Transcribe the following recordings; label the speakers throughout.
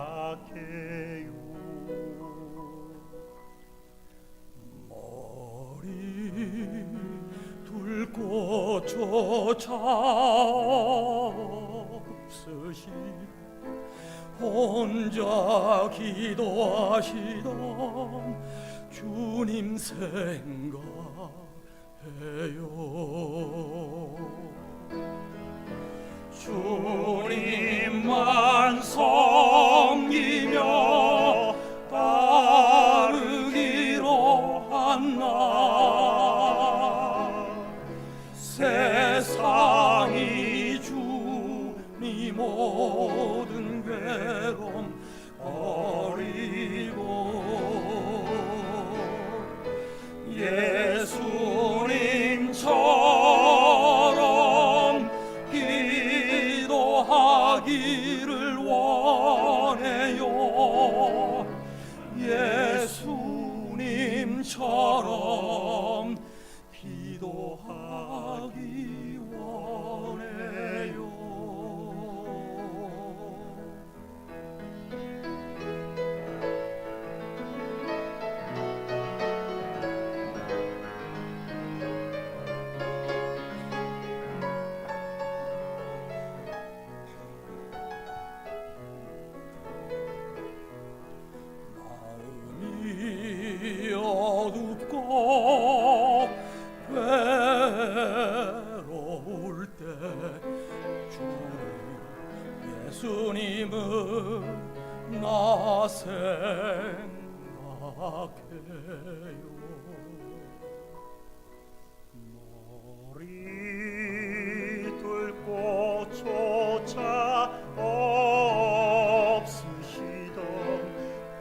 Speaker 1: 생각해요. 머리 둘 곳조차 없으신 혼자 기도하시던 주님 생각해요. 주님만 섬기며 따르기로 한 나 세상이 주니 모든 괴로움 버리고 예수님처럼 기도하기를 원해요. 예수님처럼 기도하기 원해요. 마음이 어둡고 외로울 때 예수님을 나 생각해요. 머리 둘 곳조차 없으시던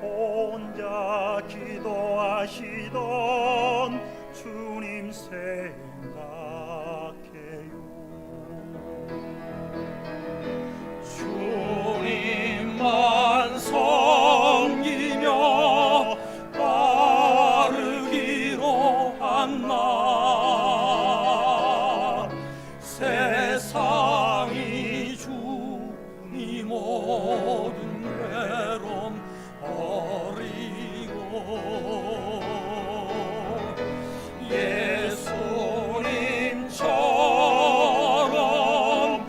Speaker 1: 혼자 기도하시던 주님 생각해요. 주님만 섬기며 따르기로 한 나 세상이 주니 모든 괴로움 버리고 예수님처럼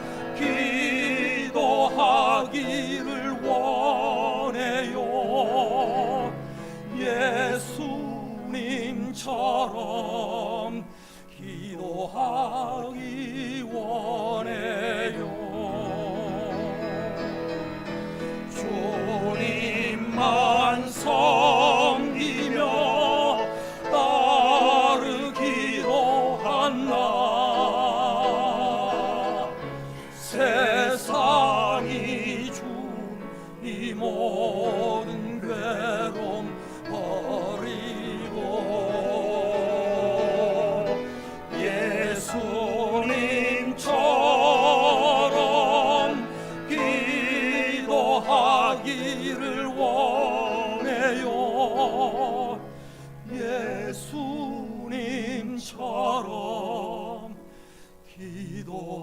Speaker 1: 기도하기를 원해요. 예수님처럼 기도하기 원해요. 주님만 섬기며 따르기로 한 나 세상이 주니 모든 괴로움 버리고 예수님처럼 기도하기를 원해요. 예수님처럼 기도하기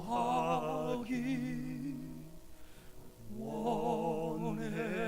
Speaker 1: 원해요.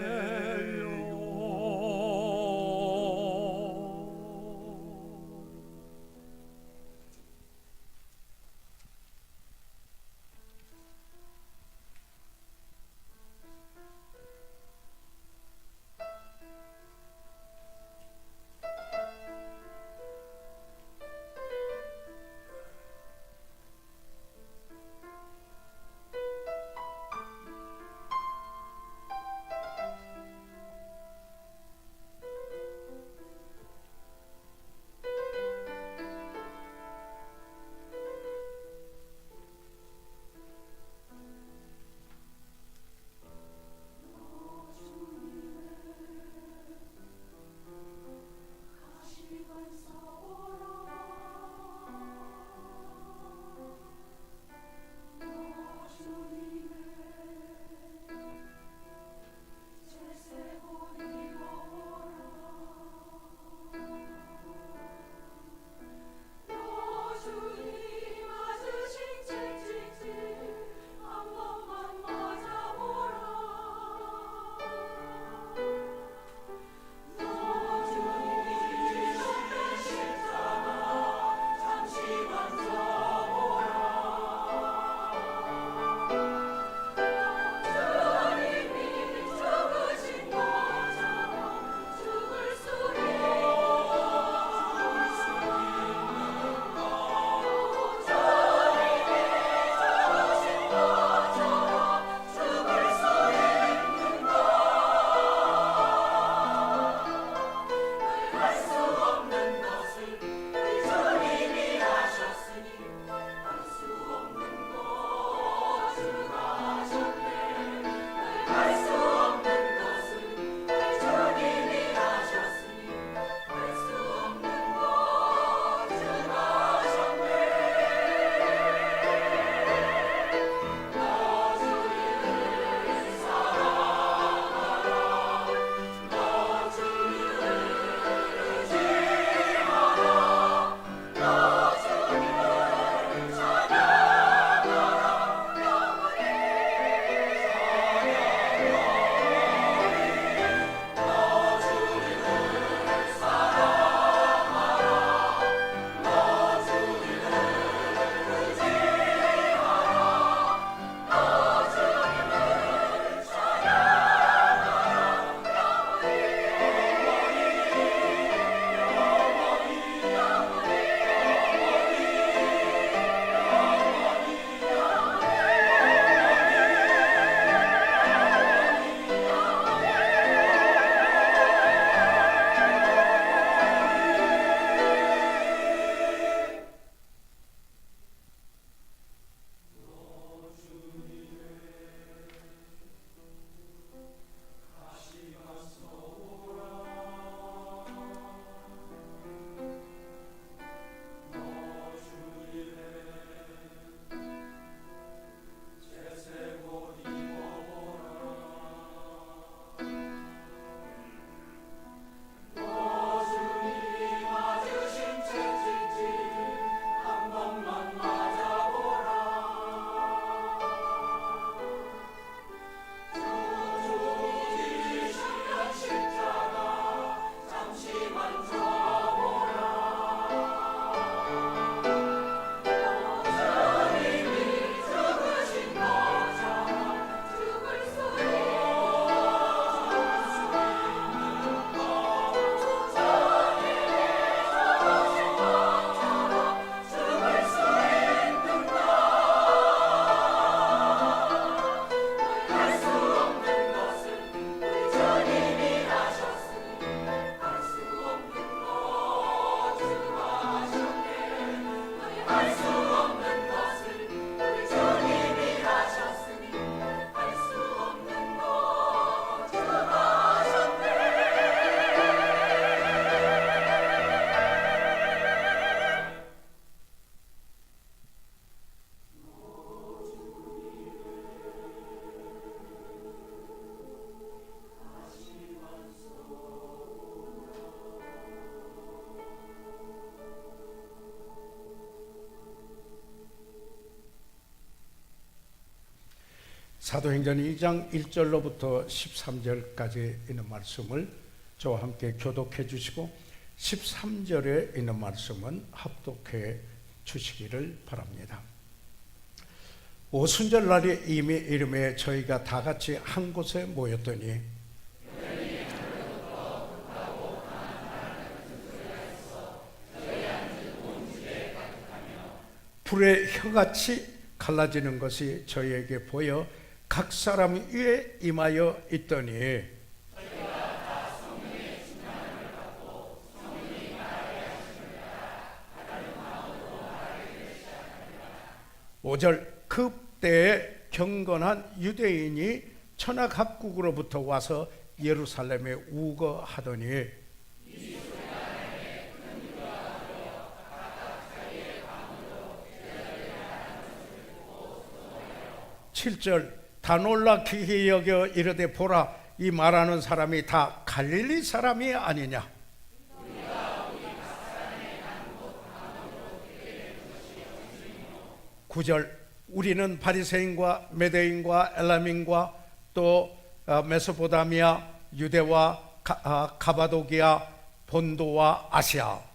Speaker 2: 사도행전 2장 1절로부터 13절까지 있는 말씀을 저와 함께 교독해 주시고 13절에 있는 말씀은 합독해 주시기를 바랍니다. 오순절 날이 이미 이름에 저희가 다 같이 한 곳에 모였더니 불의 혀같이 갈라지는 것이 저희에게 보여 각 사람 위에 임하여 있더니 5절 그때에 경건한 유대인이 천하 각국으로부터 와서 예루살렘에 우거하더니 7절 다 놀라 기히 여겨 이르되 보라 이 말하는 사람이 다 갈릴리 사람이 아니냐. 9절 우리는 바리새인과 메대인과 엘람인과 또 메소포타미아 유대와 가바도기아 본도와 아시아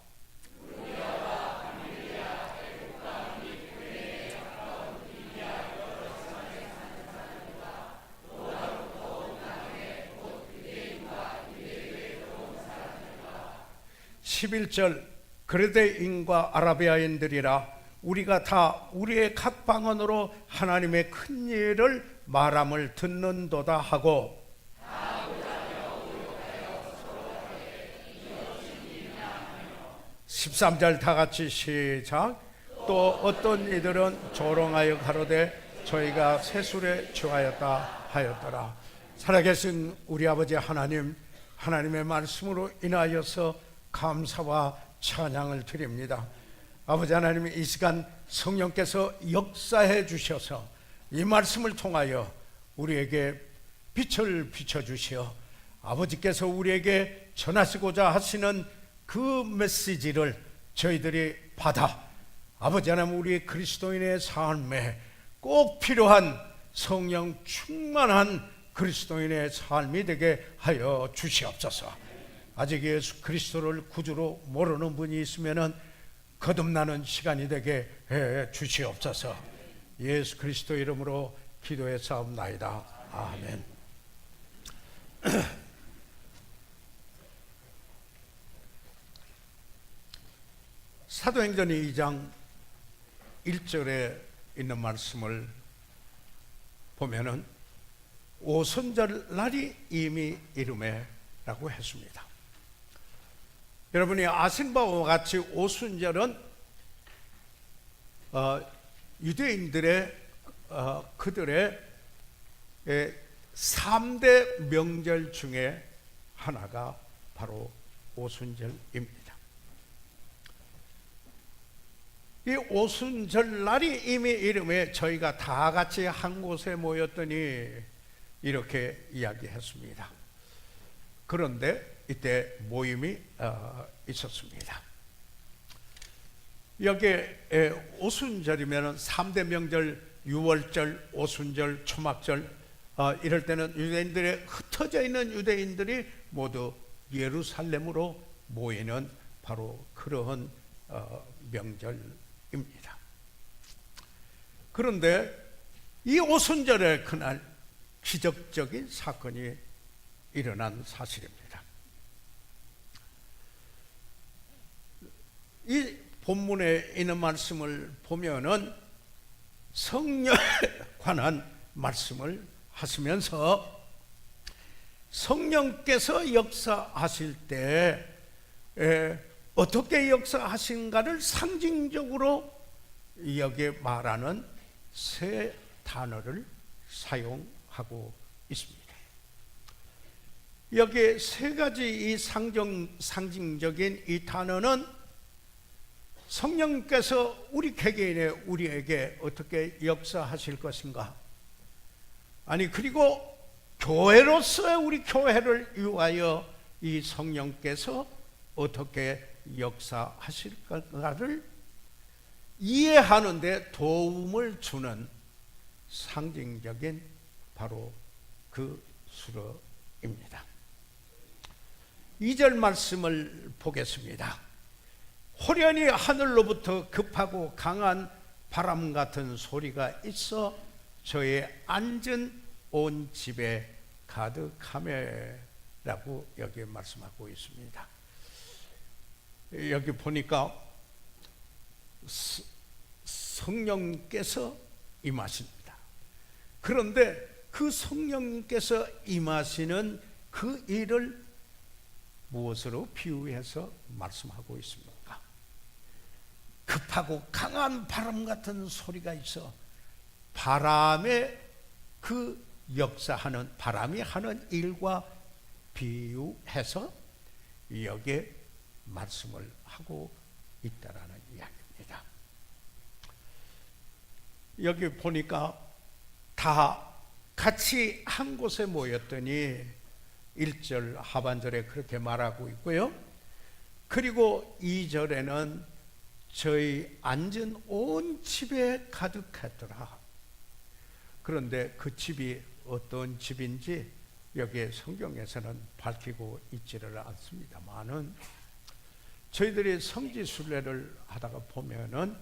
Speaker 2: 11절 그레데인과 아라비아인들이라 우리가 다 우리의 각 방언으로 하나님의 큰 일을 말함을 듣는도다 하고 13절 다 같이 시작. 또 어떤 이들은 조롱하여 가로되 저희가 세술에 취하였다 하였더라. 살아계신 우리 아버지 하나님, 하나님의 말씀으로 인하여서 감사와 찬양을 드립니다. 아버지 하나님, 이 시간 성령께서 역사해 주셔서 이 말씀을 통하여 우리에게 빛을 비춰주시어 아버지께서 우리에게 전하시고자 하시는 그 메시지를 저희들이 받아 아버지 하나님 우리 그리스도인의 삶에 꼭 필요한 성령 충만한 그리스도인의 삶이 되게 하여 주시옵소서. 아직 예수 그리스도를 구주로 모르는 분이 있으면 거듭나는 시간이 되게 해 주시옵소서. 예수 그리스도 이름으로 기도해 싸움나이다. 아멘. 사도행전 2장 1절에 있는 말씀을 보면은 오순절 날이 이미 이름에 라고 했습니다. 여러분이 아신 바와 같이 오순절은 유대인들의 그들의 3대 명절 중에 하나가 바로 오순절입니다. 이 오순절 날이 이미 이름에 저희가 다 같이 한 곳에 모였더니 이렇게 이야기했습니다. 그런데 이때 모임이 있었습니다. 여기에 오순절이면 3대 명절, 유월절, 오순절, 초막절 이럴 때는 유대인들의 흩어져 있는 유대인들이 모두 예루살렘으로 모이는 바로 그러한 명절입니다. 그런데 이 오순절의 그날 기적적인 사건이 일어난 사실입니다. 이 본문에 있는 말씀을 보면은 성령에 관한 말씀을 하시면서 성령께서 역사하실 때 어떻게 역사하신가를 상징적으로 여기에 말하는 세 단어를 사용하고 있습니다. 여기에 세 가지 이 상징적인 이 단어는 성령께서 우리 개개인의 우리에게 어떻게 역사하실 것인가? 아니 그리고 교회로서의 우리 교회를 위하여 이 성령께서 어떻게 역사하실까를 이해하는 데 도움을 주는 상징적인 바로 그 수로입니다. 2절 말씀을 보겠습니다. 호련히 하늘로부터 급하고 강한 바람 같은 소리가 있어 저의 앉은 온 집에 가득하매라고 여기 말씀하고 있습니다. 여기 보니까 성령께서 임하십니다. 그런데 그 성령께서 임하시는 그 일을 무엇으로 비유해서 말씀하고 있습니까? 급하고 강한 바람 같은 소리가 있어 바람의 그 역사하는 바람이 하는 일과 비유해서 여기에 말씀을 하고 있다라는 이야기입니다. 여기 보니까 다 같이 한 곳에 모였더니 1절 하반절에 그렇게 말하고 있고요. 그리고 2절에는 저희 앉은 온 집에 가득했더라. 그런데 그 집이 어떤 집인지 여기에 성경에서는 밝히고 있지를 않습니다만은 저희들이 성지순례를 하다가 보면은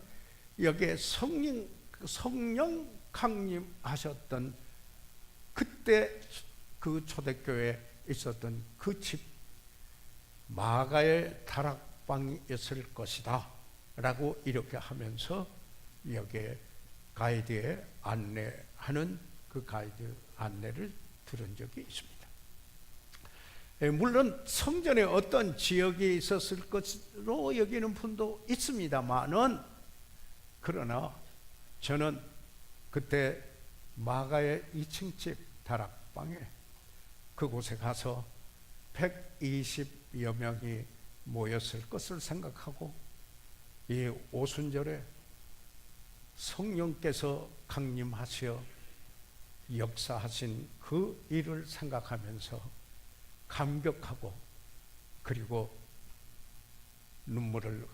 Speaker 2: 여기에 성령 강림하셨던 그때 그 초대교회에 있었던 그 집 마가의 다락방이었을 것이다 라고 이렇게 하면서 여기에 가이드에 안내하는 그 가이드 안내를 들은 적이 있습니다. 물론 성전에 어떤 지역이 있었을 것으로 여기는 분도 있습니다만은 그러나 저는 그때 마가의 2층 집 다락방에 그곳에 가서 120여 명이 모였을 것을 생각하고 이 오순절에 성령께서 강림하시어 역사하신 그 일을 생각하면서 감격하고 그리고 눈물을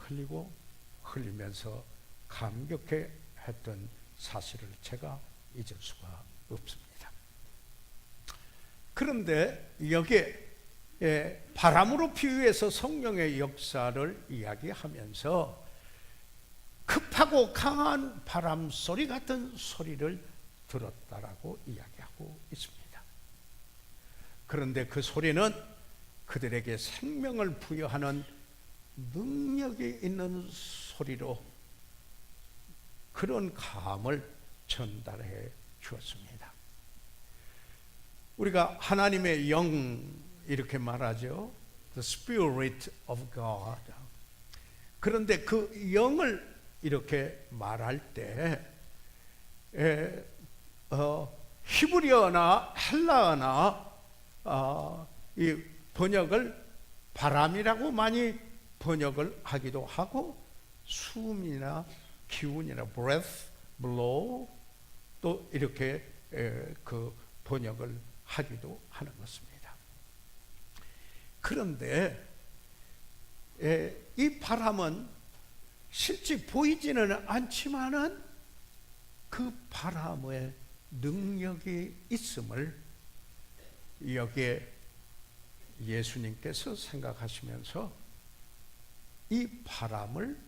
Speaker 2: 흘리면서 감격해 했던 사실을 제가 잊을 수가 없습니다. 그런데 여기에 바람으로 비유해서 성령의 역사를 이야기하면서 급하고 강한 바람 소리 같은 소리를 들었다라고 이야기하고 있습니다. 그런데 그 소리는 그들에게 생명을 부여하는 능력이 있는 소리로 그런 감을 전달해 주었습니다. 우리가 하나님의 영 이렇게 말하죠. The Spirit of God. 그런데 그 영을 이렇게 말할 때 히브리어나 헬라어나 이 번역을 바람이라고 많이 번역을 하기도 하고 숨이나 기운이나 breath, blow 또 이렇게 그 번역을 하기도 하는 것입니다. 그런데 이 바람은 실제 보이지는 않지만은 그 바람의 능력이 있음을 여기에 예수님께서 생각하시면서 이 바람을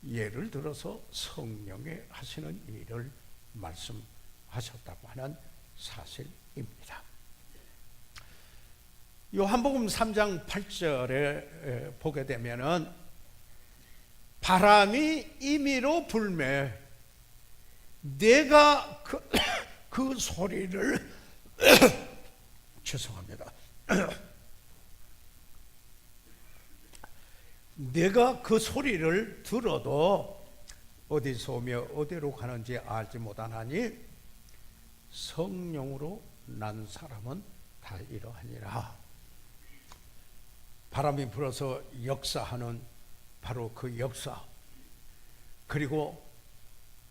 Speaker 2: 예를 들어서 성령에 하시는 일을 말씀하셨다고 하는 사실입니다. 요한복음 3장 8절에 보게 되면은 바람이 임의로 불매 내가 그 소리를 죄송합니다. 내가 그 소리를 들어도 어디서 오며 어디로 가는지 알지 못하나니 성령으로 난 사람은 다 이러하니라. 바람이 불어서 역사하는 바로 그 역사, 그리고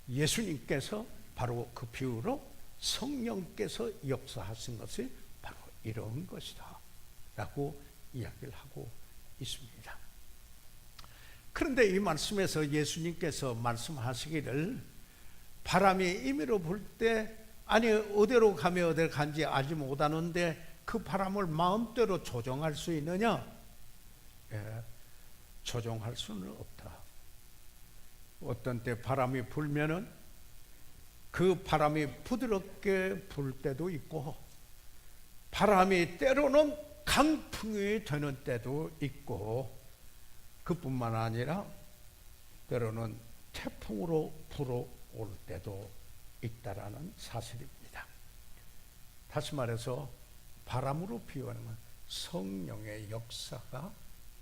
Speaker 2: 예수님께서 바로 그 비유로 성령께서 역사하신 것이 바로 이런 것이다 라고 이야기를 하고 있습니다. 그런데 이 말씀에서 예수님께서 말씀하시기를 바람이 임의로 불 때 아니 어디로 가면 어디로 간지 알지 못하는데 그 바람을 마음대로 조종할 수 있느냐? 예, 조종할 수는 없다. 어떤 때 바람이 불면은 그 바람이 부드럽게 불 때도 있고, 바람이 때로는 강풍이 되는 때도 있고, 그뿐만 아니라 때로는 태풍으로 불어올 때도 있다라는 사실입니다. 다시 말해서 바람으로 비오는 건 성령의 역사가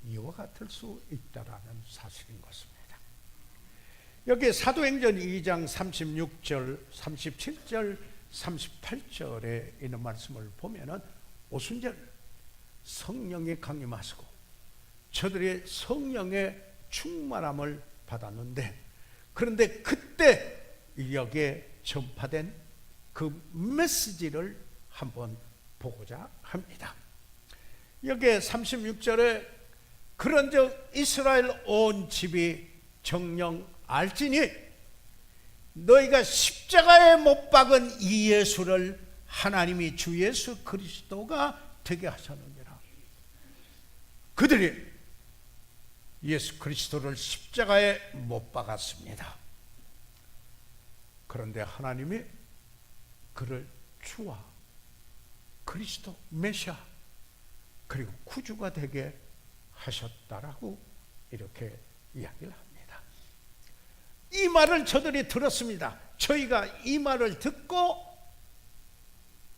Speaker 2: 이와 같을 수 있다라는 사실인 것입니다. 여기 사도행전 2장 36절, 37절, 38절에 있는 말씀을 보면은 오순절 성령이 강림하시고 저들이 성령의 충만함을 받았는데, 그런데 그때 여기에 전파된 그 메시지를 한번 보고자 합니다. 여기에 36절에 그런즉 이스라엘 온 집이 정령 알지니 너희가 십자가에 못 박은 이 예수를 하나님이 주 예수 그리스도가 되게 하셨느니라. 그들이 예수 그리스도를 십자가에 못 박았습니다. 그런데 하나님이 그를 주와 그리스도 메시아 그리고 구주가 되게 하셨다라고 이렇게 이야기를 합니다. 이 말을 저들이 들었습니다. 저희가 이 말을 듣고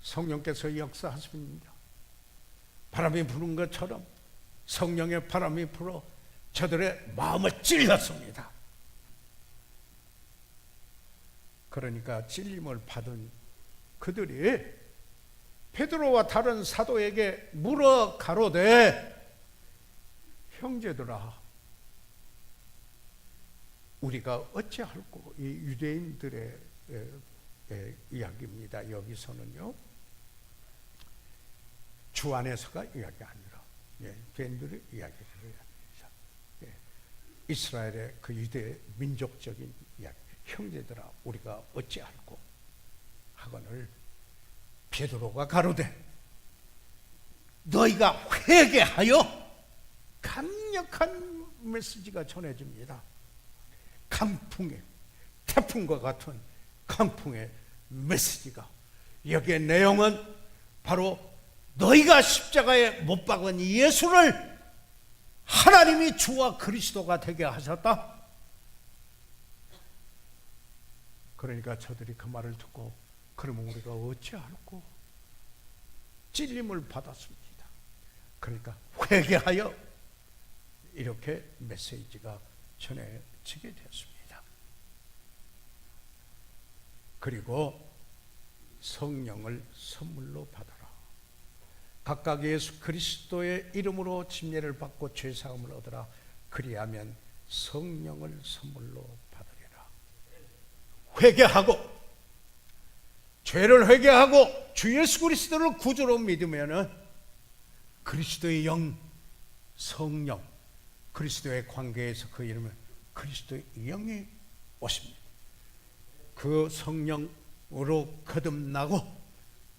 Speaker 2: 성령께서 역사하십니다. 바람이 부는 것처럼 성령의 바람이 불어 저들의 마음을 찔렀습니다. 그러니까 찔림을 받은 그들이 베드로와 다른 사도에게 물어 가로되 형제들아 우리가 어찌할꼬. 이 유대인들의 이야기입니다. 여기서는요 주 안에서가 이야기 아니라 유대인들의 이야기를 합니다. 이스라엘의 그 유대 민족적인 이야기. 형제들아 우리가 어찌할꼬 하거늘 베드로가 가로되 너희가 회개하여. 강력한 메시지가 전해집니다. 강풍의 태풍과 같은 강풍의 메시지가, 여기에 내용은 바로 너희가 십자가에 못 박은 예수를 하나님이 주와 그리스도가 되게 하셨다. 그러니까 저들이 그 말을 듣고 그러면 우리가 어찌할꼬 찔림을 받았습니다. 그러니까 회개하여 이렇게 메시지가 전해지게 되었습니다. 그리고 성령을 선물로 받아라. 각각 예수 그리스도의 이름으로 침례를 받고 죄사함을 얻으라. 그리하면 성령을 선물로 받으리라. 회개하고 죄를 회개하고 주 예수 그리스도를 구주로 믿으면은 그리스도의 영, 성령, 그리스도의 관계에서 그 이름은 그리스도의 영이 오십니다. 그 성령으로 거듭나고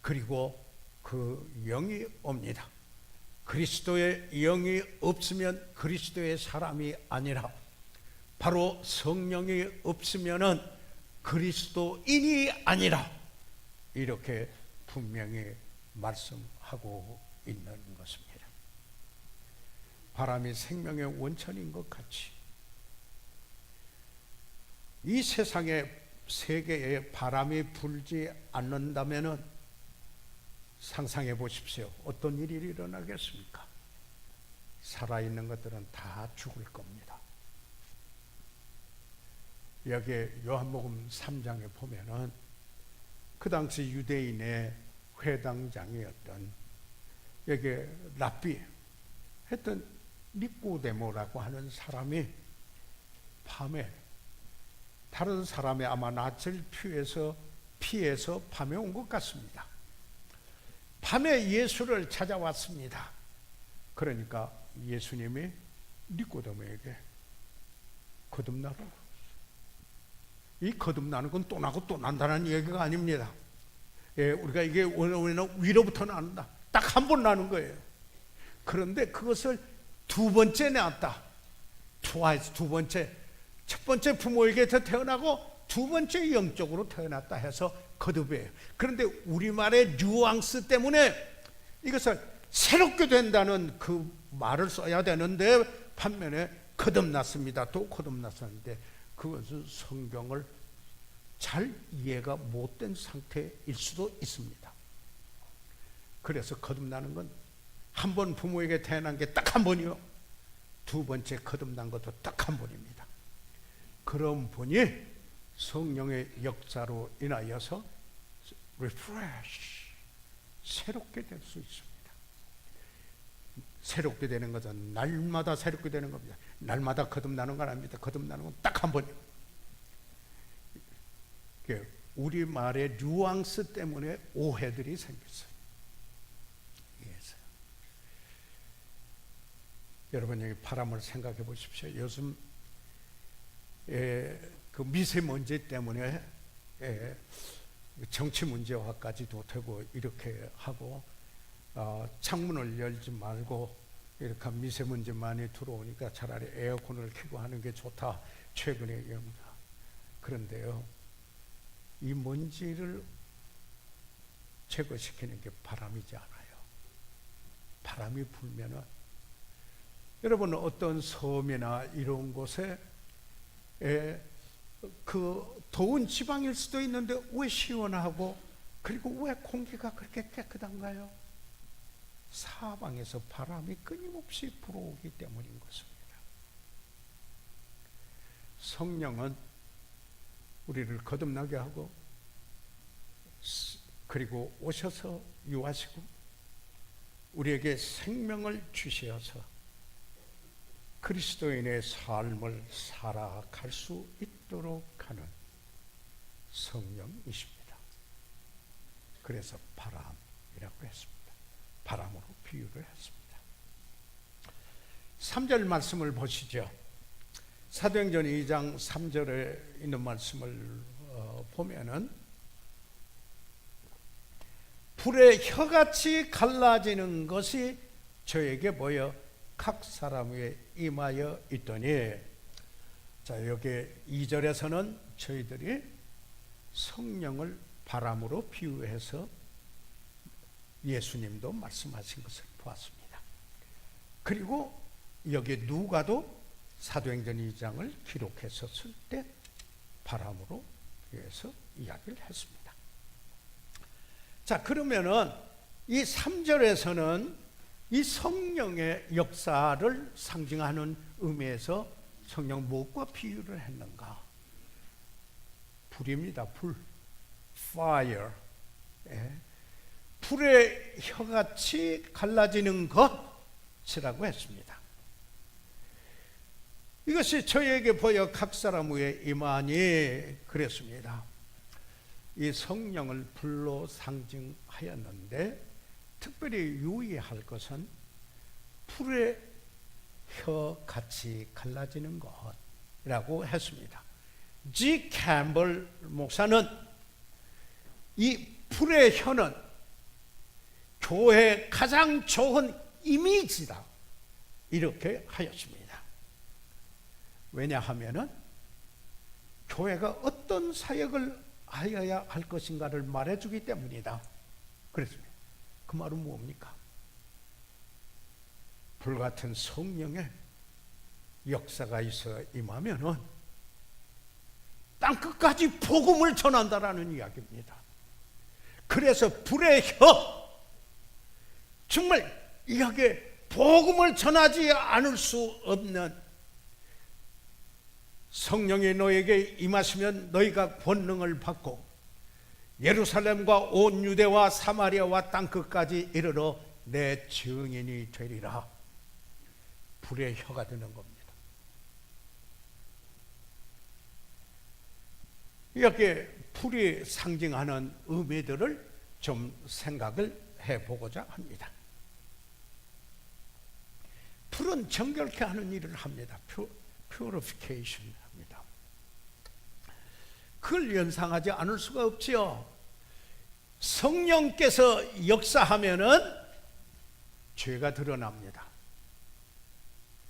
Speaker 2: 그리고 그 영이 옵니다. 그리스도의 영이 없으면 그리스도의 사람이 아니라 바로 성령이 없으면은 그리스도인이 아니라 이렇게 분명히 말씀하고 있는 것입니다. 바람이 생명의 원천인 것 같이 이 세상에 세계에 바람이 불지 않는다면은 상상해 보십시오. 어떤 일이 일어나겠습니까? 살아있는 것들은 다 죽을 겁니다. 여기에 요한복음 3장에 보면은 그 당시 유대인의 회당장이었던 여기에 랍비 했던 니꼬데모라고 하는 사람이 밤에 다른 사람의 아마 낯을 피해서 밤에 온 것 같습니다. 밤에 예수를 찾아왔습니다. 그러니까 예수님이 니꼬데모에게 거듭나라. 이 거듭나는 건 또 나고 또 난다는 얘기가 아닙니다. 예, 우리가 이게 원래는 위로부터 나는다. 딱 한 번 나는 거예요. 그런데 그것을 두 번째 낳았다. twice, 두 번째. 첫 번째 부모에게서 태어나고 두 번째 영적으로 태어났다 해서 거듭이에요. 그런데 우리말의 뉘앙스 때문에 이것을 새롭게 된다는 그 말을 써야 되는데 반면에 거듭났습니다. 또 거듭났었는데 그것은 성경을 잘 이해가 못된 상태일 수도 있습니다. 그래서 거듭나는 건 한 번 부모에게 태어난 게 딱 한 번이요. 두 번째 거듭난 것도 딱 한 번입니다. 그런 분이 성령의 역사로 인하여서 refresh, 새롭게 될 수 있습니다. 새롭게 되는 것은 날마다 새롭게 되는 겁니다. 날마다 거듭나는 건 아닙니다. 거듭나는 건 딱 한 번이요. 우리말의 뉘앙스 때문에 오해들이 생겼어요. 이해했어요? 여러분 여기 바람을 생각해 보십시오. 요즘 그 미세먼지 때문에 정치 문제화까지도 되고 이렇게 하고 창문을 열지 말고 이렇게 미세먼지 많이 들어오니까 차라리 에어컨을 켜고 하는 게 좋다. 최근에 얘기합니다. 그런데요, 이 먼지를 제거시키는 게 바람이지 않아요. 바람이 불면은 여러분 어떤 섬이나 이런 곳에 그 더운 지방일 수도 있는데 왜 시원하고 그리고 왜 공기가 그렇게 깨끗한가요? 사방에서 바람이 끊임없이 불어오기 때문인 것입니다. 성령은 우리를 거듭나게 하고 그리고 오셔서 유하시고 우리에게 생명을 주시어서 그리스도인의 삶을 살아갈 수 있도록 하는 성령이십니다. 그래서 바람이라고 했습니다. 바람으로 비유를 했습니다. 3절 말씀을 보시죠. 사도행전 2장 3절에 있는 말씀을 보면은 불의 혀같이 갈라지는 것이 저에게 보여 각 사람 위에 임하여 있더니, 자 여기 2절에서는 저희들이 성령을 바람으로 비유해서 예수님도 말씀하신 것을 보았습니다. 그리고 여기 누가도 사도행전 2장을 기록했었을 때 바람으로 비유해서 이야기를 했습니다. 자 그러면은 이 3절에서는 이 성령의 역사를 상징하는 의미에서 성령 무엇과 비유를 했는가? 불입니다. 불, fire. 불의 혀같이 갈라지는 것이라고 했습니다. 이것이 저에게 보여 각 사람 위에 임하니 그랬습니다. 이 성령을 불로 상징하였는데 특별히 유의할 것은 불의 혀같이 갈라지는 것이라고 했습니다. G. 캠벌 목사는 이 불의 혀는 교회의 가장 좋은 이미지다 이렇게 하였습니다. 왜냐하면은 교회가 어떤 사역을 하여야 할 것인가를 말해주기 때문이다. 그랬습니다. 그 말은 뭡니까? 불같은 성령의 역사가 있어 임하면은 땅끝까지 복음을 전한다라는 이야기입니다. 그래서 불의 혀, 정말 이야기에 복음을 전하지 않을 수 없는, 성령이 너에게 임하시면 너희가 권능을 받고 예루살렘과 온 유대와 사마리아와 땅끝까지 이르러 내 증인이 되리라. 불의 혀가 되는 겁니다. 이렇게 불이 상징하는 의미들을 좀 생각을 해보고자 합니다. 불은 정결케 하는 일을 합니다. purification 합니다. 그걸 연상하지 않을 수가 없지요. 성령께서 역사하면은 죄가 드러납니다.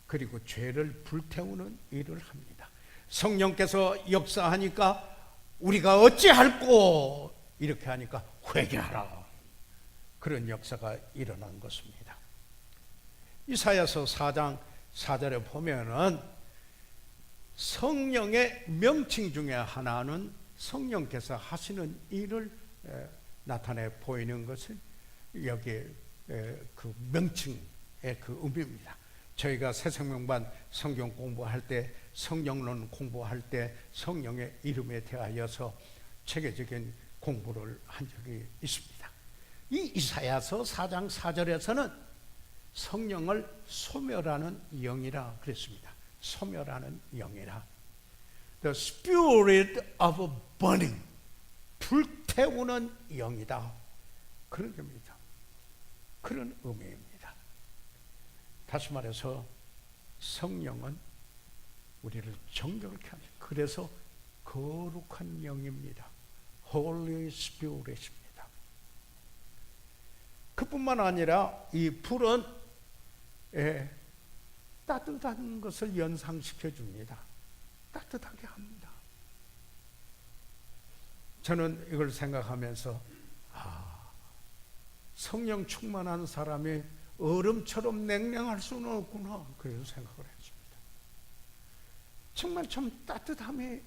Speaker 2: 그리고 죄를 불태우는 일을 합니다. 성령께서 역사하니까 우리가 어찌할꼬 이렇게 하니까 회개하라, 그런 역사가 일어난 것입니다. 이사야서 4장 4절에 보면은 성령의 명칭 중에 하나는 성령께서 하시는 일을 나타내 보이는 것을 여기 그 명칭의 그 의미입니다. 저희가 새생명반 성경 공부할 때, 성령론 공부할 때 성령의 이름에 대하여서 체계적인 공부를 한 적이 있습니다. 이 이사야서 4장 4절에서는 성령을 소멸하는 영이라 그랬습니다. 소멸하는 영이라. The spirit of burning, 불태우는 영이다, 그런 겁니다. 그런 의미입니다. 다시 말해서 성령은 우리를 정결케 합니다. 그래서 거룩한 영입니다. Holy Spirit입니다. 그뿐만 아니라 이 불은 따뜻한 것을 연상시켜 줍니다. 따뜻하게 합니다. 저는 이걸 생각하면서 성령 충만한 사람이 얼음처럼 냉랭할 수는 없구나, 그래서 생각을 했습니다. 정말 좀 따뜻함이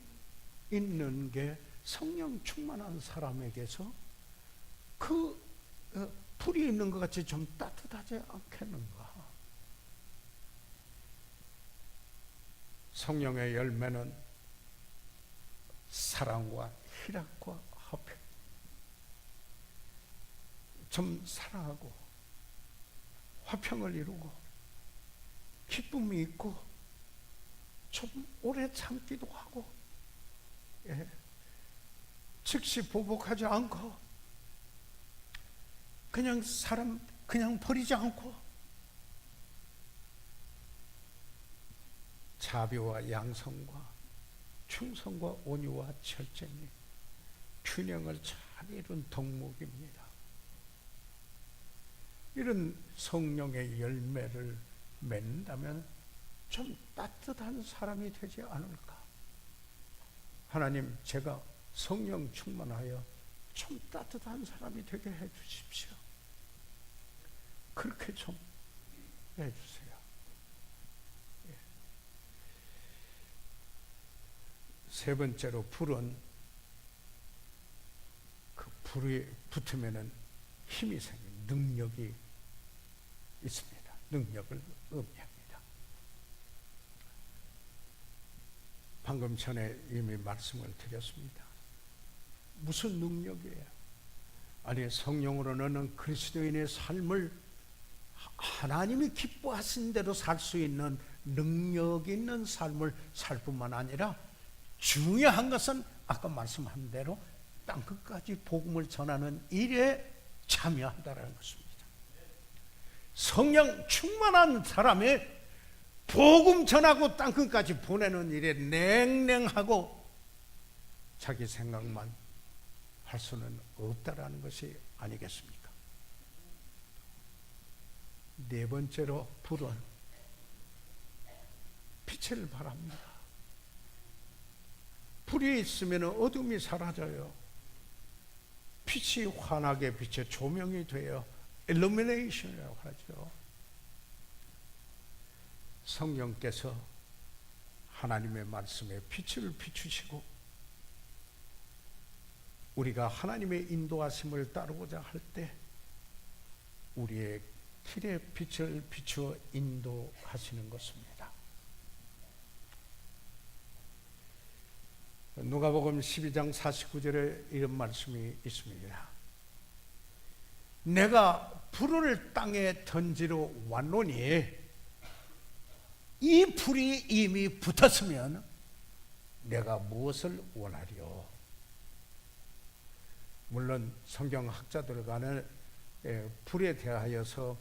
Speaker 2: 있는 게 성령 충만한 사람에게서 그 불이 있는 것 같이 좀 따뜻하지 않겠는가. 성령의 열매는 사랑과 희락과 화평. 좀 사랑하고 화평을 이루고 기쁨이 있고 좀 오래 참기도 하고, 즉시 보복하지 않고 그냥 사람 그냥 버리지 않고 자비와 양성과 충성과 온유와 절제니 균형을 잘 이룬 덕목입니다. 이런 성령의 열매를 맺는다면 좀 따뜻한 사람이 되지 않을까. 하나님, 제가 성령 충만하여 좀 따뜻한 사람이 되게 해 주십시오. 그렇게 좀 해주세요. 세 번째로, 불은 그 불이 붙으면은 힘이 생깁니다. 능력이 있습니다. 능력을 의미합니다. 방금 전에 이미 말씀을 드렸습니다. 무슨 능력이에요? 아니, 성령으로는 그리스도인의 삶을 하나님이 기뻐하신 대로 살 수 있는 능력 있는 삶을 살 뿐만 아니라, 중요한 것은 아까 말씀한 대로 땅끝까지 복음을 전하는 일에 참여한다는 것입니다. 성령 충만한 사람이 복음 전하고 땅끝까지 보내는 일에 냉랭하고 자기 생각만 할 수는 없다라는 것이 아니겠습니까? 네 번째로, 불은 빛을 발합니다. 불이 있으면 어둠이 사라져요. 빛이 환하게 빛의 조명이 되어 illumination이라고 하죠. 성령께서 하나님의 말씀에 빛을 비추시고 우리가 하나님의 인도하심을 따르고자 할 때 우리의 길에 빛을 비추어 인도하시는 것입니다. 누가복음 12장 49절에 이런 말씀이 있습니다. 내가 불을 땅에 던지러 왔노니 이 불이 이미 붙었으면 내가 무엇을 원하리요? 물론 성경학자들 간에 불에 대하여서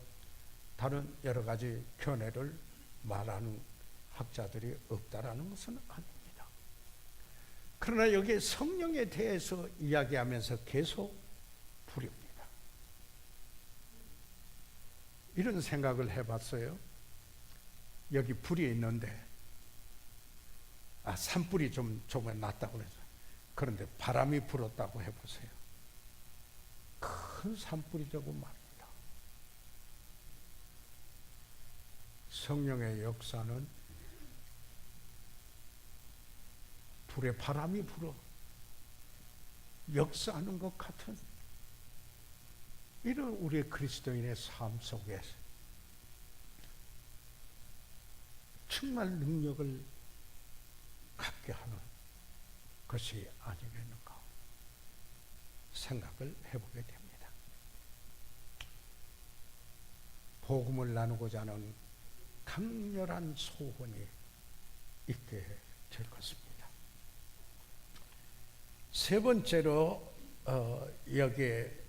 Speaker 2: 다른 여러 가지 견해를 말하는 학자들이 없다라는 것은 아닙니다. 그러나 여기 성령에 대해서 이야기하면서 계속 불이 이런 생각을 해봤어요. 여기 불이 있는데 산불이 좀 조금 났다고 그래서, 그런데 바람이 불었다고 해보세요. 큰 산불이 되고 말입니다. 성령의 역사는 불에 바람이 불어 역사하는 것 같은 이런 우리 그리스도인의 삶 속에서 정말 능력을 갖게 하는 것이 아니겠는가 생각을 해보게 됩니다. 복음을 나누고자 하는 강렬한 소원이 있게 될 것입니다. 세 번째로 여기에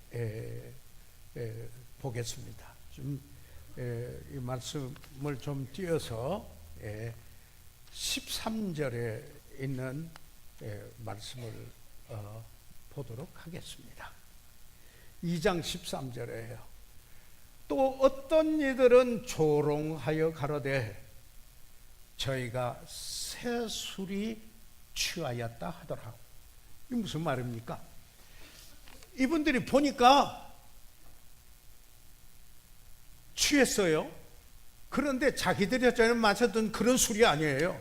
Speaker 2: 보겠습니다. 이 말씀을 좀 띄어서 13절에 있는 말씀을 보도록 하겠습니다. 2장 13절에요. 또 어떤 이들은 조롱하여 가로되 저희가 새 술이 취하였다 하더라. 이 무슨 말입니까? 이분들이 보니까 취했어요. 그런데 자기들이 전에 마셨던 그런 술이 아니에요.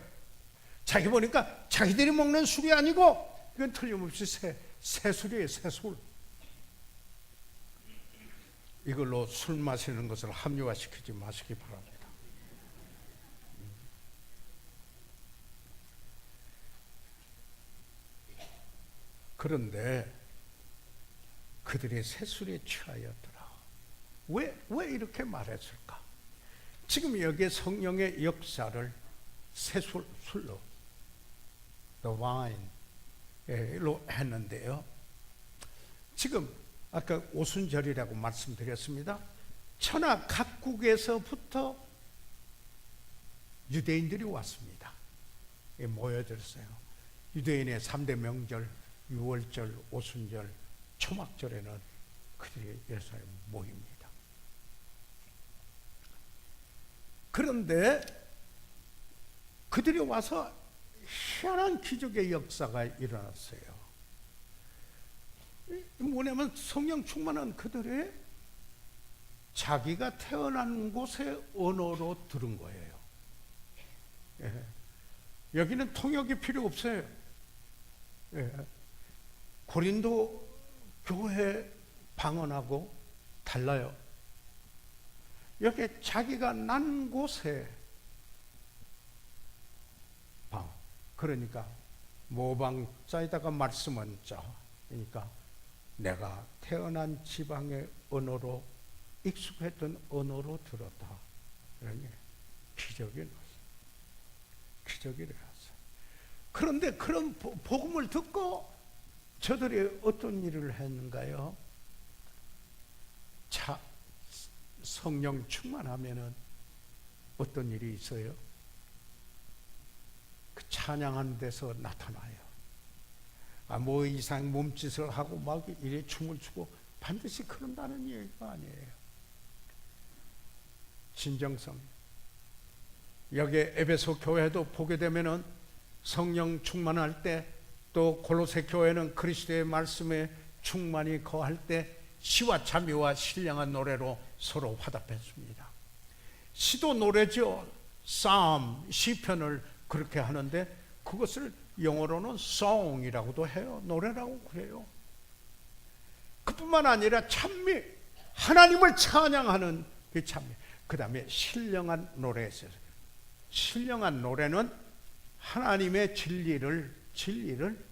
Speaker 2: 자기 보니까 자기들이 먹는 술이 아니고 이건 틀림없이 새 술이에요. 새 술. 이걸로 술 마시는 것을 합리화시키지 마시기 바랍니다. 그런데 그들이 새 술에 취하였더라. 왜 이렇게 말했을까? 지금 여기에 성령의 역사를 새 술로 the wine로 했는데요. 지금 아까 오순절이라고 말씀드렸습니다. 천하 각국에서부터 유대인들이 왔습니다. 모여들었어요. 유대인의 3대 명절, 유월절, 오순절, 초막절에는 그들이 예루살렘에 모입니다. 그런데 그들이 와서 희한한 기적의 역사가 일어났어요. 뭐냐면 성령 충만한 그들의 자기가 태어난 곳의 언어로 들은 거예요. 예. 여기는 통역이 필요 없어요. 예. 고린도 교회 방언하고 달라요. 여기 자기가 난 곳에 방언. 그러니까 모방자에다가 말씀은 자. 그러니까 내가 태어난 지방의 언어로 익숙했던 언어로 들었다. 그러니 기적이 났어요. 기적이 일어났어요. 그런데 그런 복음을 듣고 저들이 어떤 일을 했는가요? 성령 충만하면은 어떤 일이 있어요? 그 찬양하는 데서 나타나요. 뭐 이상 몸짓을 하고 막 이래 춤을 추고 반드시 그런다는 얘기가 아니에요. 진정성. 여기 에베소 교회도 보게 되면은 성령 충만할 때, 또 골로새 교회는 그리스도의 말씀에 충만히 거할 때 시와 찬미와 신령한 노래로 서로 화답했습니다. 시도 노래죠. 쌈, 시편을 그렇게 하는데 그것을 영어로는 song이라고도 해요. 노래라고 그래요. 그뿐만 아니라 찬미, 하나님을 찬양하는 그 찬미. 그 다음에 신령한 노래였어요. 신령한 노래는 하나님의 진리를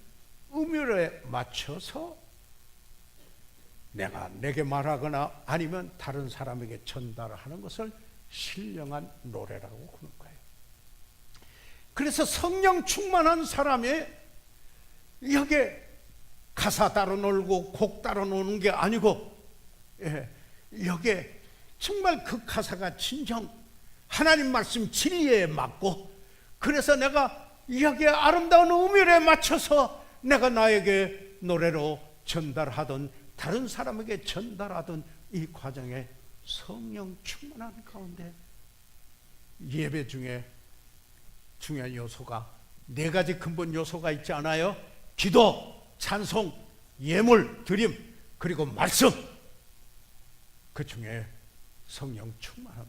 Speaker 2: 음율에 맞춰서 내게 말하거나 아니면 다른 사람에게 전달하는 것을 신령한 노래라고 그러는 거예요. 그래서 성령 충만한 사람이 여기에 가사 따로 놀고 곡 따로 노는 게 아니고, 여기에 정말 그 가사가 진정 하나님 말씀 진리에 맞고, 그래서 내가 여기에 아름다운 음율에 맞춰서 내가 나에게 노래로 전달하던 다른 사람에게 전달하던 이 과정에 성령 충만한 가운데 예배 중에 중요한 요소가 네 가지 근본 요소가 있지 않아요? 기도, 찬송, 예물, 드림, 그리고 말씀. 그 중에 성령 충만함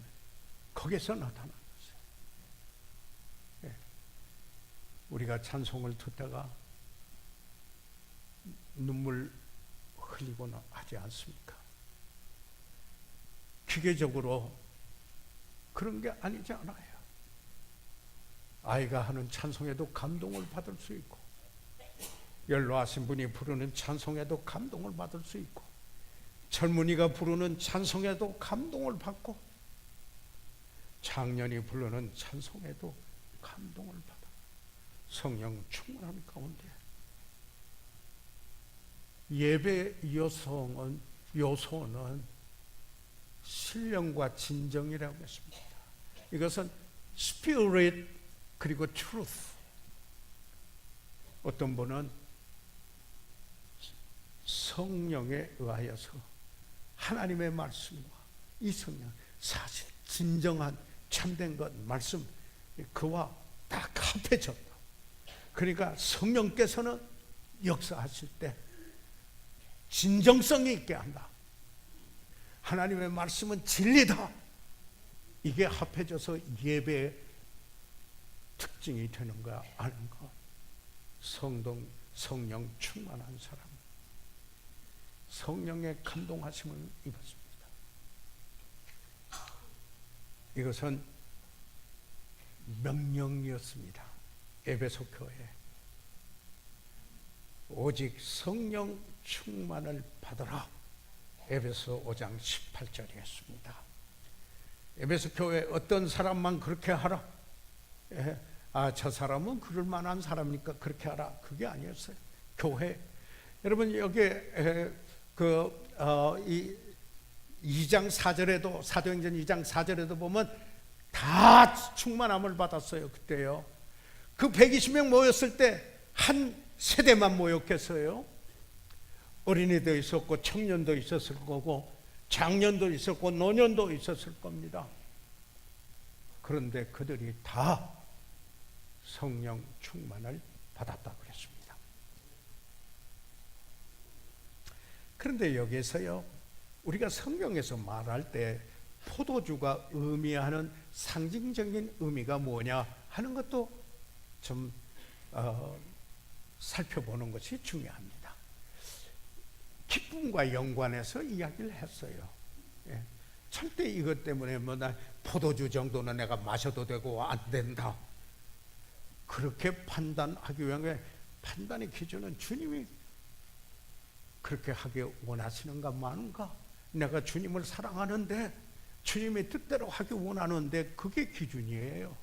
Speaker 2: 거기서 나타나는 것이에요. 예. 우리가 찬송을 듣다가 눈물 흘리고는 하지 않습니까? 기계적으로 그런 게 아니지 않아요. 아이가 하는 찬송에도 감동을 받을 수 있고, 연로하신 분이 부르는 찬송에도 감동을 받을 수 있고, 젊은이가 부르는 찬송에도 감동을 받고, 장년이 부르는 찬송에도 감동을 받아. 성령 충만한 가운데 예배 요소는 신령과 진정이라고 했습니다. 이것은 spirit 그리고 truth. 어떤 분은 성령에 의하여서 하나님의 말씀과 이 성령, 사실 진정한 참된 것 말씀, 그와 딱 합해졌다. 그러니까 성령께서는 역사하실 때 진정성이 있게 한다. 하나님의 말씀은 진리다. 이게 합해져서 예배의 특징이 되는 거야, 아는가? 성령 충만한 사람, 성령의 감동하심을 입었습니다. 이것은 명령이었습니다. 에베소 교회 오직 성령 충만을 받으라. 에베소 5장 18절이었습니다. 에베소 교회 어떤 사람만 그렇게 하라. 저 사람은 그럴 만한 사람이니까 그렇게 하라. 그게 아니었어요. 교회. 여러분 여기에 이 2장 4절에도, 사도행전 2장 4절에도 보면 다 충만함을 받았어요. 그때요. 그 120명 모였을 때 한 세대만 모였겠어요? 어린이도 있었고 청년도 있었을 거고 장년도 있었고 노년도 있었을 겁니다. 그런데 그들이 다 성령 충만을 받았다고 그랬습니다. 그런데 여기에서요, 우리가 성경에서 말할 때 포도주가 의미하는 상징적인 의미가 뭐냐 하는 것도 좀 살펴보는 것이 중요합니다. 기쁨과 연관해서 이야기를 했어요. 예. 절대 이것 때문에 나 포도주 정도는 내가 마셔도 되고 안 된다, 그렇게 판단하기 위한 판단의 기준은 주님이 그렇게 하기 원하시는가 마는가. 내가 주님을 사랑하는데 주님의 뜻대로 하기 원하는데 그게 기준이에요.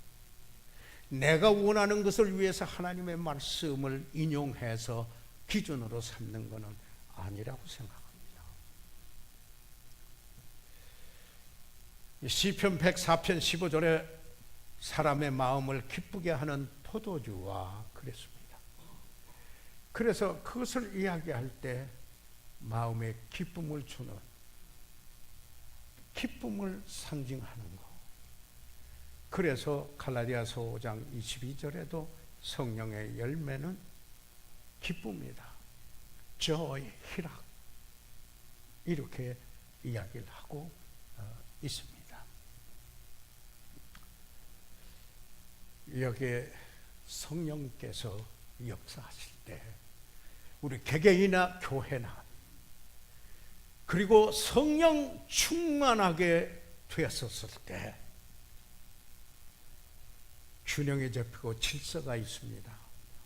Speaker 2: 내가 원하는 것을 위해서 하나님의 말씀을 인용해서 기준으로 삼는 것은 아니라고 생각합니다. 시편 104편 15절에 사람의 마음을 기쁘게 하는 포도주와 그랬습니다. 그래서 그것을 이야기할 때 마음에 기쁨을 주는, 기쁨을 상징하는 것. 그래서 갈라디아서 5장 22절에도 성령의 열매는 기쁨이다, joy, 희락, 이렇게 이야기를 하고 있습니다. 여기에 성령께서 역사하실 때 우리 개개인이나 교회나 그리고 성령 충만하게 되었었을 때 균형이 잡히고 질서가 있습니다.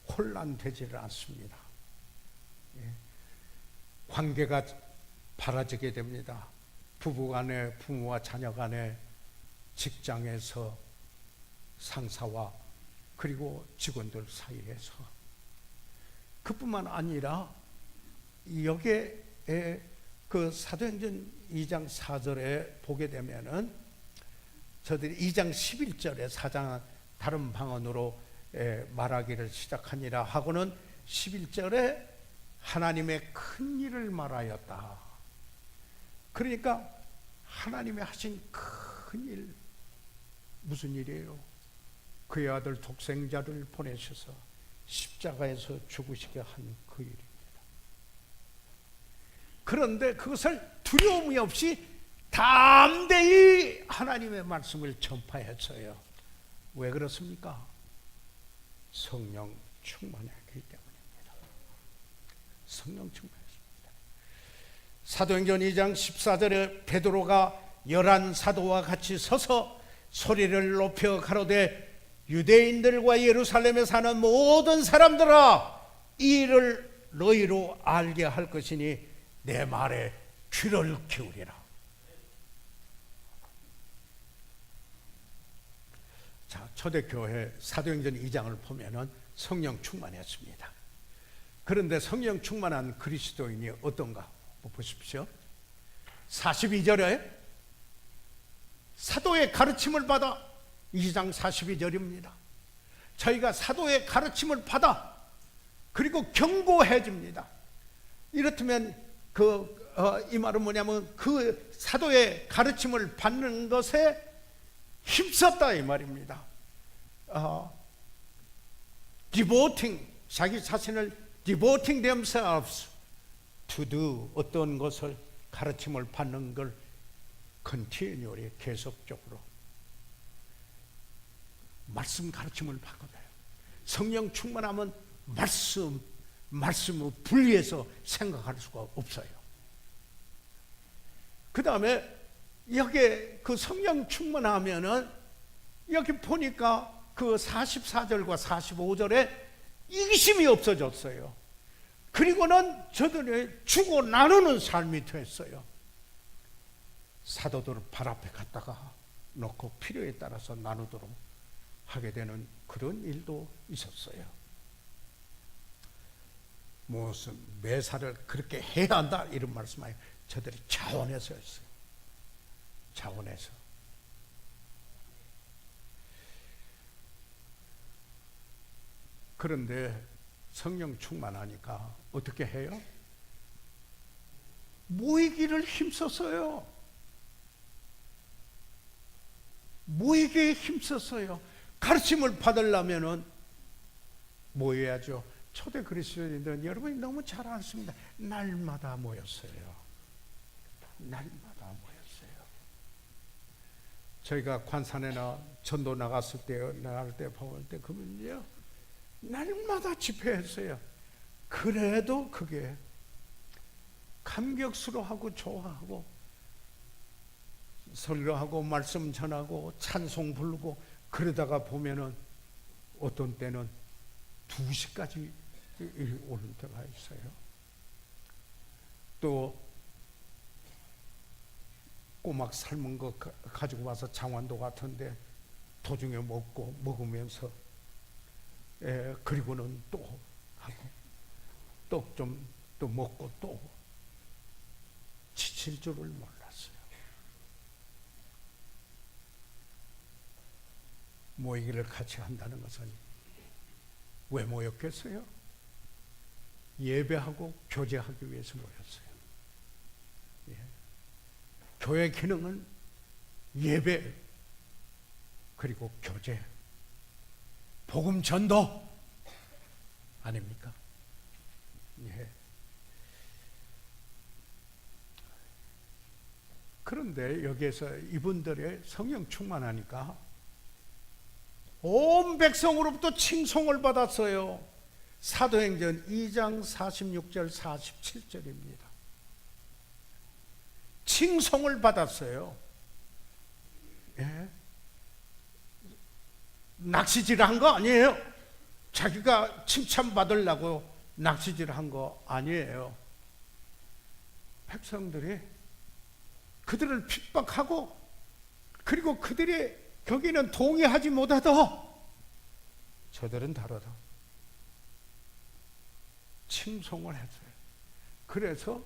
Speaker 2: 혼란되지를 않습니다. 관계가 바라지게 됩니다. 부부간에, 부모와 자녀간에, 직장에서, 상사와 그리고 직원들 사이에서. 그뿐만 아니라 여기에 그 사도행전 2장 4절에 보게 되면은 저들이 2장 11절에 4장 다른 방언으로 말하기를 시작하니라 하고는 11절에 하나님의 큰 일을 말하였다. 그러니까 하나님이 하신 큰 일, 무슨 일이에요? 그의 아들 독생자를 보내셔서 십자가에서 죽으시게 한 그 일입니다. 그런데 그것을 두려움이 없이 담대히 하나님의 말씀을 전파했어요. 왜 그렇습니까? 성령 충만했기 때문입니다. 성령 충만했습니다. 사도행전 2장 14절에 베드로가 11 사도와 같이 서서 소리를 높여 가로되 유대인들과 예루살렘에 사는 모든 사람들아, 이 일을 너희로 알게 할 것이니 내 말에 귀를 기울이라. 자, 초대교회 사도행전 2장을 보면은 성령 충만했습니다. 그런데 성령 충만한 그리스도인이 어떤가 보십시오. 42절에 사도의 가르침을 받아, 2장 42절입니다. 저희가 사도의 가르침을 받아 그리고 경고해줍니다. 이렇다면 이 말은 뭐냐면 그 사도의 가르침을 받는 것에 힘썼다 이 말입니다. devoting, 자기 자신을 devoting themselves to do, 어떤 것을 가르침을 받는 걸 continually, 계속적으로 말씀 가르침을 받거든요. 성령 충만하면 말씀을 분리해서 생각할 수가 없어요. 그 다음에 여기 그 성령 충만하면은 여기 보니까 그 44절과 45절에 이기심이 없어졌어요. 그리고는 저들이 주고 나누는 삶이 됐어요. 사도들을 발 앞에 갖다가 놓고 필요에 따라서 나누도록 하게 되는 그런 일도 있었어요. 무슨 매사를 그렇게 해야 한다 이런 말씀 아니에요. 저들이 자원해서 했어요. 자원해서. 그런데 성령 충만하니까 어떻게 해요? 모이기를 힘썼어요. 모이기에 힘썼어요. 가르침을 받으려면은 모여야죠. 초대 그리스도인들은 여러분이 너무 잘 아십니다. 날마다 모였어요. 날마다 모였어요. 저희가 관산에나 전도 나갔을 때 볼 때 그분요 날마다 집회했어요. 그래도 그게 감격스러워하고 좋아하고 설교하고 말씀 전하고 찬송 부르고 그러다가 보면은 어떤 때는 2시까지 오는 때가 있어요. 또 꼬막 삶은 거 가지고 와서 장완도 같은데 도중에 먹으면서 그리고는 또 하고 또 좀 또 먹고 또 지칠 줄을 몰랐어요. 모이기를 같이 한다는 것은 왜 모였겠어요? 예배하고 교제하기 위해서 모였어요. 예. 교회 기능은 예배 그리고 교제, 복음 전도 아닙니까? 예. 그런데 여기에서 이분들의 성령 충만하니까 온 백성으로부터 칭송을 받았어요. 사도행전 2장 46절 47절입니다. 칭송을 받았어요. 예? 낚시질한 거 아니에요. 자기가 칭찬받으려고 낚시질한 거 아니에요. 백성들이 그들을 핍박하고 그리고 그들이 거기는 동의하지 못하도 저들은 다르다. 칭송을 했어요. 그래서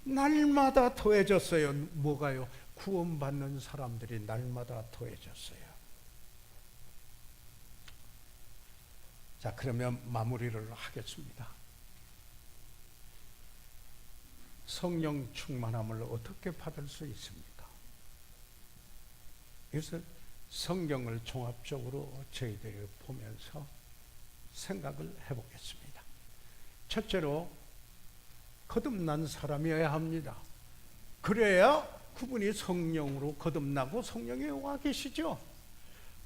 Speaker 2: 날마다 더해졌어요. 뭐가요? 구원받는 사람들이 날마다 더해졌어요. 자, 그러면 마무리를 하겠습니다. 성령 충만함을 어떻게 받을 수 있습니까? 그래서 성경을 종합적으로 저희들이 보면서 생각을 해보겠습니다. 첫째로 거듭난 사람이어야 합니다. 그래야 그분이 성령으로 거듭나고 성령이 와 계시죠.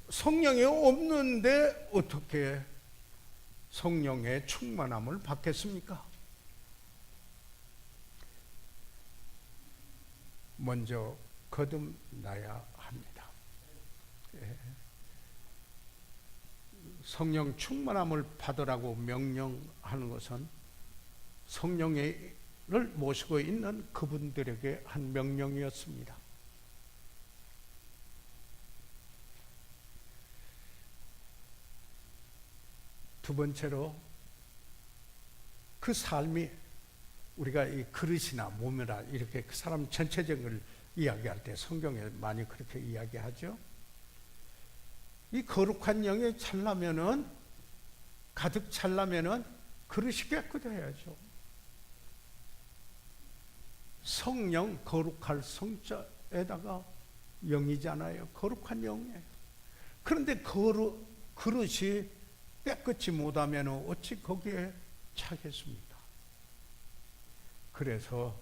Speaker 2: 성령이 없는데 어떻게 성령의 충만함을 받겠습니까? 먼저 거듭나야 합니다. 예. 성령 충만함을 받으라고 명령하는 것은 성령을 모시고 있는 그분들에게 한 명령이었습니다. 두 번째로 그 삶이 우리가 이 그릇이나 몸이나 이렇게 그 사람 전체적인 걸 이야기할 때 성경에 많이 그렇게 이야기하죠. 이 거룩한 영이 찰려면은 가득 찰려면은 그릇이 깨끗해야죠. 성령 거룩할 성자에다가 영이잖아요. 거룩한 영이에요. 그런데 그릇이 깨끗이 못하면 어찌 거기에 차겠습니까? 그래서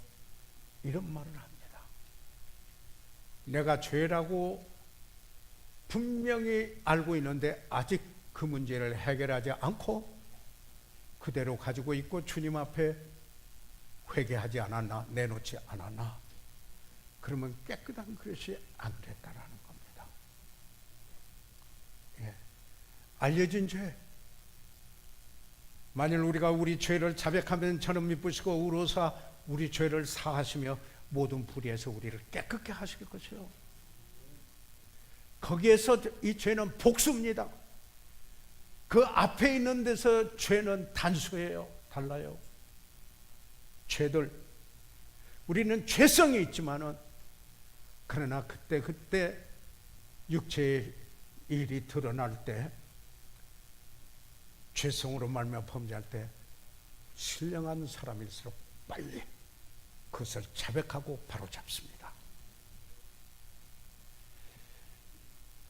Speaker 2: 이런 말을 합니다. 내가 죄라고 분명히 알고 있는데 아직 그 문제를 해결하지 않고 그대로 가지고 있고 주님 앞에 회개하지 않았나, 내놓지 않았나, 그러면 깨끗한 그릇이 안 됐다라는 겁니다. 예. 알려진 죄, 만일 우리가 우리 죄를 자백하면 저는 미쁘시고 의로사 우리 죄를 사하시며 모든 불의에서 우리를 깨끗게 하실 것이요. 거기에서 이 죄는 복수입니다. 그 앞에 있는 데서 죄는 단수예요. 달라요. 죄들, 우리는 죄성이 있지만은 그러나 그때 육체의 일이 드러날 때, 죄성으로 말미암아 범죄할 때 신령한 사람일수록 빨리 그것을 자백하고 바로 잡습니다.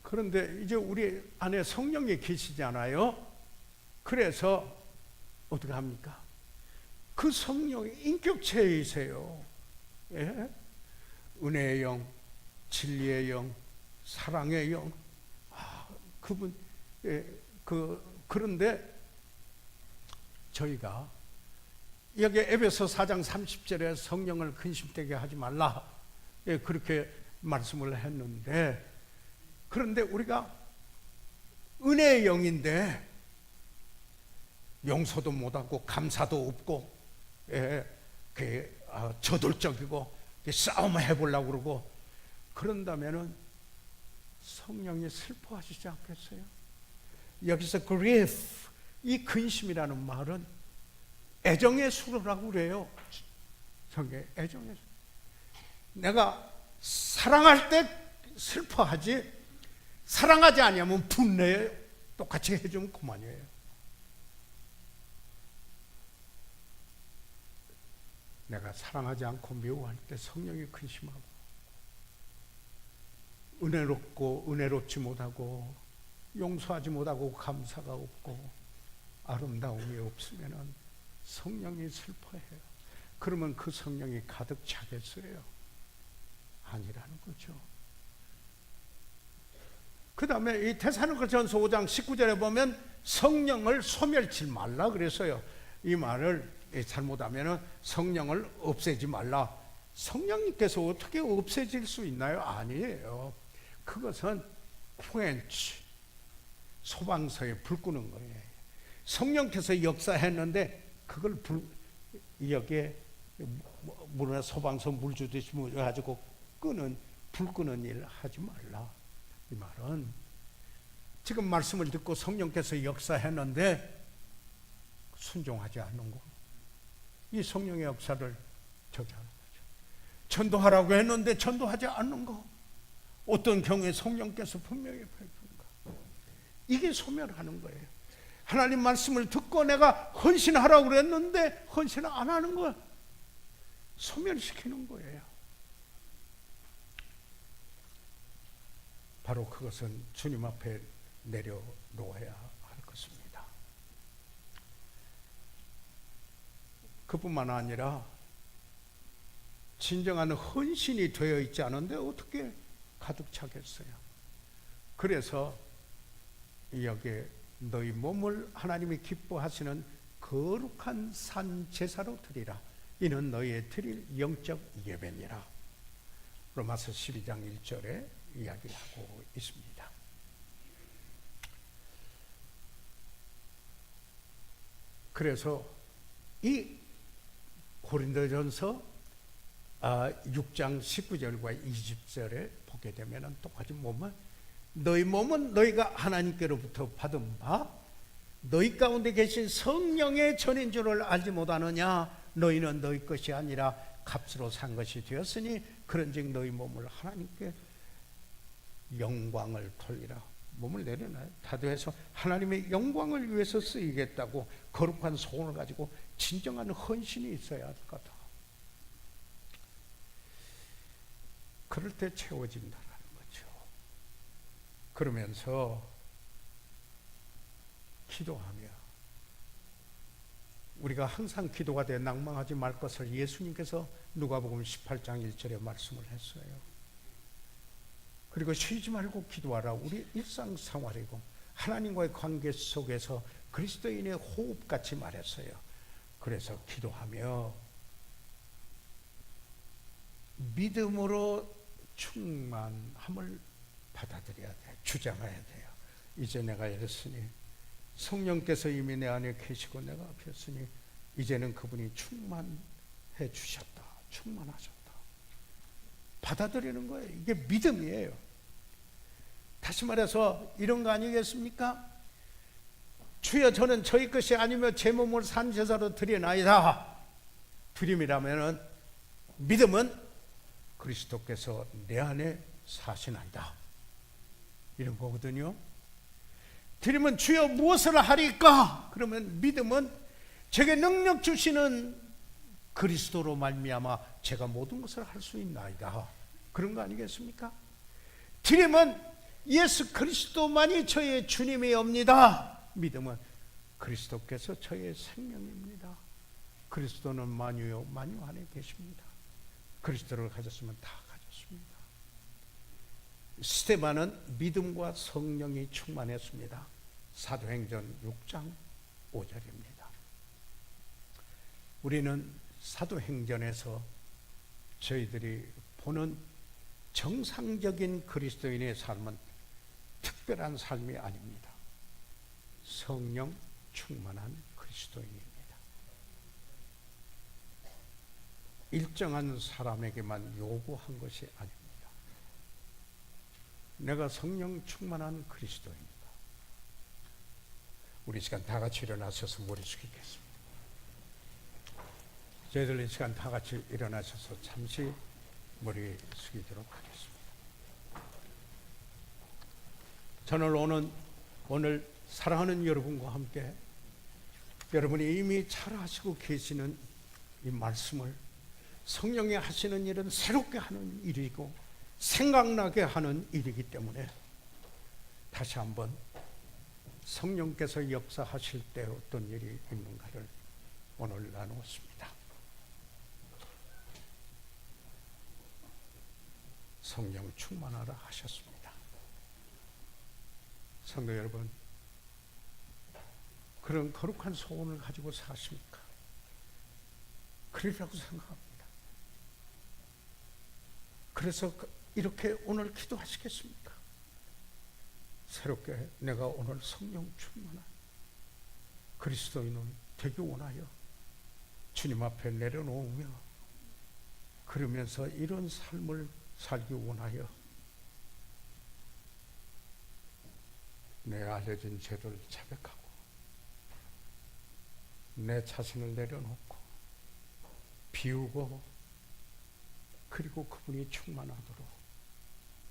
Speaker 2: 그런데 이제 우리 안에 성령이 계시잖아요. 그래서 어떻게 합니까? 그 성령이 인격체이세요. 예? 은혜의 영, 진리의 영, 사랑의 영. 그분, 예, 그런데 저희가 여기 에베소 4장 30절에 성령을 근심되게 하지 말라, 예, 그렇게 말씀을 했는데, 그런데 우리가 은혜의 영인데 용서도 못하고 감사도 없고, 예, 저돌적이고 싸움을 해보려고 그러고 그런다면은 성령이 슬퍼하시지 않겠어요? 여기서 grief, 이 근심이라는 말은 애정의 수로라고 그래요. 성경에 애정의 수로. 내가 사랑할 때 슬퍼하지, 사랑하지 않으면 분내요. 똑같이 해주면 그만이에요. 내가 사랑하지 않고 미워할 때 성령이 근심하고, 은혜롭고 은혜롭지 못하고 용서하지 못하고 감사가 없고 아름다움이 없으면 성령이 슬퍼해요. 그러면 그 성령이 가득 차겠어요? 아니라는 거죠. 그 다음에 이 데살로니가전서 5장 19절에 보면 성령을 소멸치 말라 그랬어요. 이 말을 잘못하면 성령을 없애지 말라. 성령님께서 어떻게 없애질 수 있나요? 아니에요. 그것은 quench, 소방서에 불 끄는 거예요. 성령께서 역사했는데 그걸 여기에 물에 소방서 물 주듯이 가지고 불 끄는 일 하지 말라. 이 말은 지금 말씀을 듣고 성령께서 역사했는데 순종하지 않는 거, 이 성령의 역사를 저지하는 거죠. 전도하라고 했는데 전도하지 않는 거, 어떤 경우에 성령께서 분명히 밝힌 거, 이게 소멸하는 거예요. 하나님 말씀을 듣고 내가 헌신하라고 그랬는데 헌신을 안 하는 거, 소멸시키는 거예요. 바로 그것은 주님 앞에 내려놓아야 할 것입니다. 그뿐만 아니라 진정한 헌신이 되어 있지 않은데 어떻게 가득 차겠어요? 그래서 여기에 너희 몸을 하나님이 기뻐하시는 거룩한 산 제사로 드리라. 이는 너희의 드릴 영적 예배니라. 로마서 12장 1절에 이야기하고 있습니다. 그래서 이 고린도전서 6장 19절과 20절에 보게 되면 똑같이 너희 몸은 너희가 하나님께로부터 받은 바 너희 가운데 계신 성령의 전인 줄을 알지 못하느냐. 너희는 너희 것이 아니라 값으로 산 것이 되었으니 그런즉 너희 몸을 하나님께 영광을 돌리라. 몸을 내려놔요. 다도해서 하나님의 영광을 위해서 쓰이겠다고 거룩한 소원을 가지고 진정한 헌신이 있어야 할 거다. 그럴 때 채워진다라는 거죠. 그러면서 기도하며 우리가 항상 기도가 돼 낭망하지 말 것을 예수님께서 누가복음 18장 1절에 말씀을 했어요. 그리고 쉬지 말고 기도하라. 우리 일상생활이고 하나님과의 관계 속에서 그리스도인의 호흡같이 말했어요. 그래서 기도하며 믿음으로 충만함을 받아들여야 돼요. 주장해야 돼요. 이제 내가 이랬으니 성령께서 이미 내 안에 계시고 내가 앞이었으니 이제는 그분이 충만해 주셨다. 충만하셨다. 받아들이는 거예요. 이게 믿음이에요. 다시 말해서 이런 거 아니겠습니까? 주여 저는 저희 것이 아니며 제 몸을 산 제사로 드리나이다. 드림이라면은 믿음은 그리스도께서 내 안에 사시나이다. 이런 거거든요. 드림은 주여 무엇을 하리까? 그러면 믿음은 제게 능력 주시는 그리스도로 말미암아 제가 모든 것을 할 수 있나이다. 그런 거 아니겠습니까? 드림은 예수 그리스도만이 저의 주님이옵니다. 믿음은 그리스도께서 저의 생명입니다. 그리스도는 만유요 만유 안에 계십니다. 그리스도를 가졌으면 다 가졌습니다. 스데반은 믿음과 성령이 충만했습니다. 사도행전 6장 5절입니다. 우리는 사도행전에서 저희들이 보는 정상적인 그리스도인의 삶은 특별한 삶이 아닙니다. 성령 충만한 그리스도인입니다. 일정한 사람에게만 요구한 것이 아닙니다. 내가 성령 충만한 그리스도입니다. 우리 시간 다 같이 일어나셔서 머리 숙이겠습니다. 저희들 이 시간 다 같이 일어나셔서 잠시 머리 숙이도록 하겠습니다. 저는 오늘 사랑하는 여러분과 함께 여러분이 이미 잘 하시고 계시는 이 말씀을 성령이 하시는 일은 새롭게 하는 일이고 생각나게 하는 일이기 때문에 다시 한번 성령께서 역사하실 때 어떤 일이 있는가를 오늘 나누었습니다. 성령 충만하라 하셨습니다. 성도 여러분, 그런 거룩한 소원을 가지고 사십니까? 그러리라고 생각합니다. 그래서 이렇게 오늘 기도하시겠습니까? 새롭게 내가 오늘 성령 충만한 그리스도인은 되기 원하여 주님 앞에 내려놓으며 그러면서 이런 삶을 살기 원하여 내 알려진 죄를 자백하고 내 자신을 내려놓고 비우고 그리고 그분이 충만하도록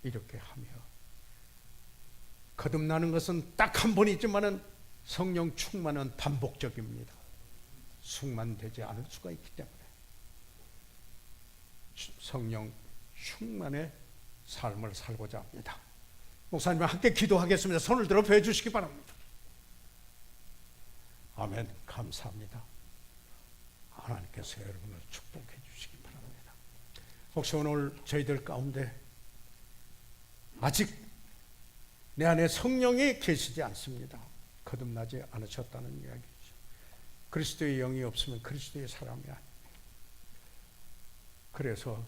Speaker 2: 이렇게 하며 거듭나는 것은 딱 한 번이지만은 성령 충만은 반복적입니다. 숙만되지 않을 수가 있기 때문에 성령 충만의 삶을 살고자 합니다. 목사님과 함께 기도하겠습니다. 손을 들어 펴 주시기 바랍니다. 아멘. 감사합니다. 하나님께서 여러분을 축복해 주시기 바랍니다. 혹시 오늘 저희들 가운데 아직 내 안에 성령이 계시지 않습니다. 거듭나지 않으셨다는 이야기죠. 그리스도의 영이 없으면 그리스도의 사람이 아닙니다. 그래서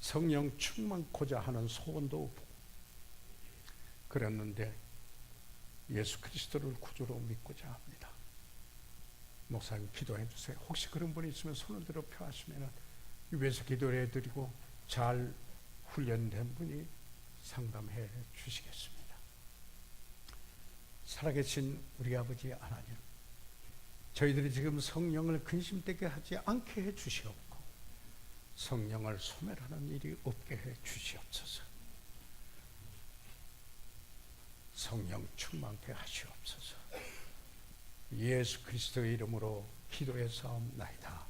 Speaker 2: 성령 충만코자 하는 소원도 없고 그랬는데 예수 그리스도를 구주로 믿고자 합니다. 목사님 기도해 주세요. 혹시 그런 분이 있으면 손을 들어 펴하시면 위에서 기도해 드리고 잘 훈련된 분이 상담해 주시겠습니다. 살아계신 우리 아버지 하나님, 저희들이 지금 성령을 근심되게 하지 않게 해 주시옵고 성령을 소멸하는 일이 없게 해 주시옵소서. 성령 충만케 하시옵소서. 예수 그리스도의 이름으로 기도해 사옵나이다.